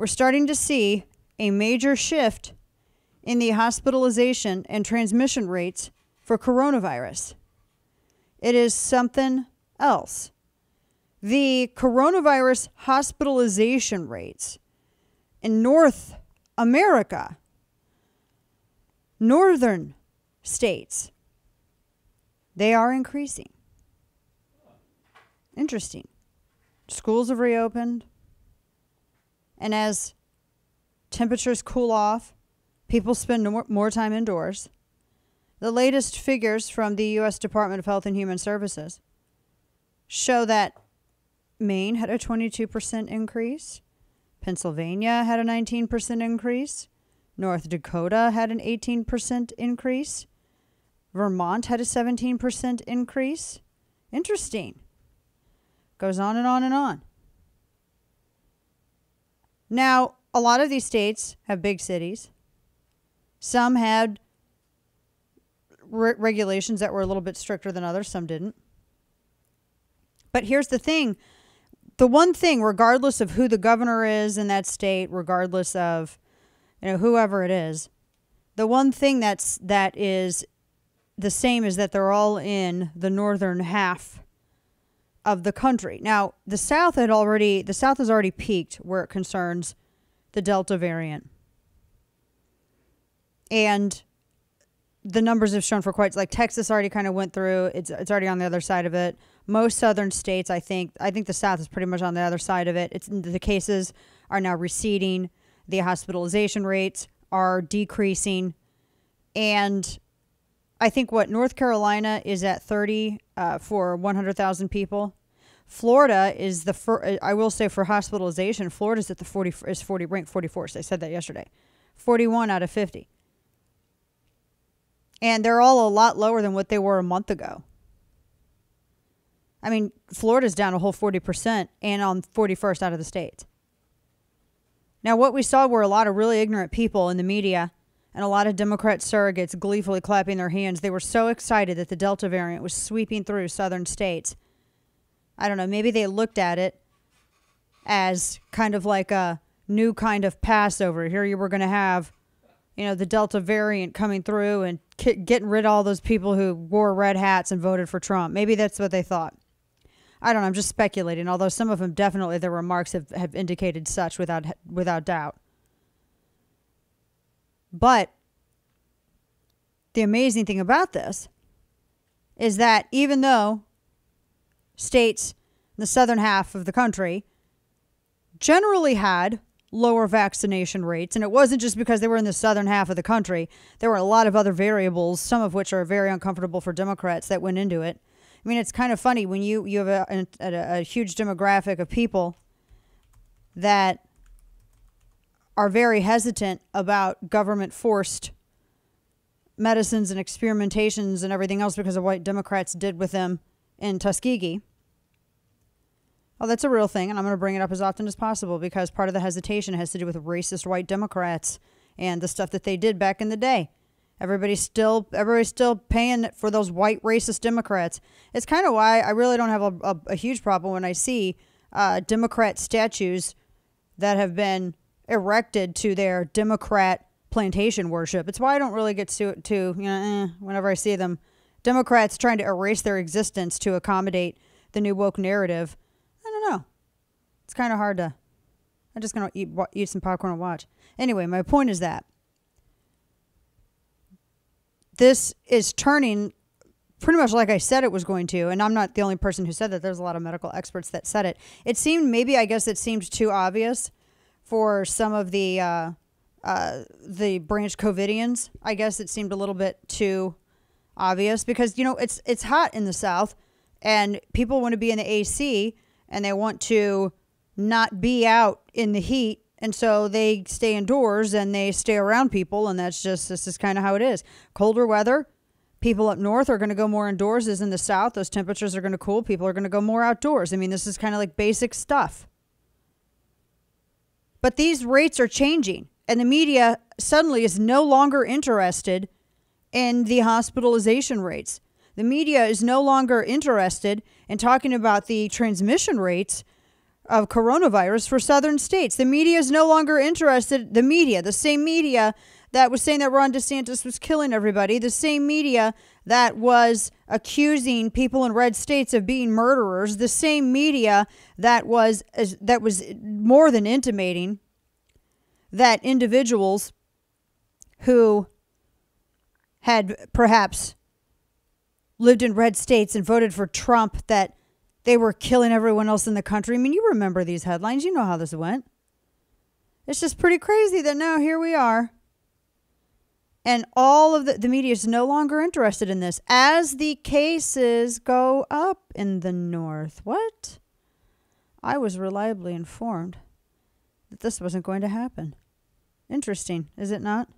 we're starting to see a major shift in the hospitalization and transmission rates for coronavirus. It is something else. The coronavirus hospitalization rates in North America, northern states, they are increasing. Interesting. Schools have reopened. And as temperatures cool off, people spend more time indoors. The latest figures from the U.S. Department of Health and Human Services show that Maine had a 22% increase. Pennsylvania had a 19% increase. North Dakota had an 18% increase. Vermont had a 17% increase. Interesting. Goes on and on and on. Now, a lot of these states have big cities. Some had regulations that were a little bit stricter than others. Some didn't. But here's the thing. The one thing, regardless of who the governor is in that state, regardless of whoever it is, the one thing that is the same is that they're all in the northern half of the country. Now, the South has already peaked where it concerns the Delta variant. And the numbers have shown for quite, like Texas already kind of went through, it's already on the other side of it. Most southern states, I think the South is pretty much on the other side of it. The cases are now receding. The hospitalization rates are decreasing. And I think North Carolina is at 30 for 100,000 people. Florida is I will say for hospitalization, Florida's at ranked 44st. I said that yesterday. 41 out of 50. And they're all a lot lower than what they were a month ago. I mean, Florida's down a whole 40% and on 41st out of the states. Now, what we saw were a lot of really ignorant people in the media and a lot of Democrat surrogates gleefully clapping their hands. They were so excited that the Delta variant was sweeping through southern states. I don't know, maybe they looked at it as kind of like a new kind of Passover. Here you were going to have, the Delta variant coming through and getting rid of all those people who wore red hats and voted for Trump. Maybe that's what they thought. I don't know. I'm just speculating, although some of them definitely, their remarks have indicated such without doubt. But the amazing thing about this is that even though states in the southern half of the country generally had lower vaccination rates, and it wasn't just because they were in the southern half of the country. There were a lot of other variables, some of which are very uncomfortable for Democrats, that went into it. I mean, it's kind of funny when you have a huge demographic of people that are very hesitant about government-forced medicines and experimentations and everything else because of what Democrats did with them in Tuskegee. Oh, that's a real thing, and I'm going to bring it up as often as possible because part of the hesitation has to do with racist white Democrats and the stuff that they did back in the day. Everybody's still paying for those white racist Democrats. It's kind of why I really don't have a huge problem when I see Democrat statues that have been erected to their Democrat plantation worship. It's why I don't really get to whenever I see them, Democrats trying to erase their existence to accommodate the new woke narrative. I don't know. It's kind of hard to. I'm just gonna eat some popcorn and watch. Anyway, my point is that this is turning pretty much like I said it was going to, and I'm not the only person who said that. There's a lot of medical experts that said it. It seemed it seemed too obvious for some of the branch COVIDians. I guess it seemed a little bit too obvious because it's hot in the South, and people want to be in the AC, and they want to not be out in the heat, and so they stay indoors and they stay around people, and this is kind of how it is. Colder weather, people up north are going to go more indoors. As in the South, those temperatures are going to cool. People are going to go more outdoors. I mean, this is kind of like basic stuff. But these rates are changing, and the media suddenly is no longer interested in the hospitalization rates. The media is no longer interested in talking about the transmission rates of coronavirus for southern states. The media is no longer interested. The media, the same media that was saying that Ron DeSantis was killing everybody, the same media that was accusing people in red states of being murderers, the same media that was more than intimating that individuals who had perhaps lived in red states and voted for Trump, that they were killing everyone else in the country. I mean, you remember these headlines. You know how this went. It's just pretty crazy that now here we are. And all of the media is no longer interested in this as the cases go up in the north. What? I was reliably informed that this wasn't going to happen. Interesting, is it not?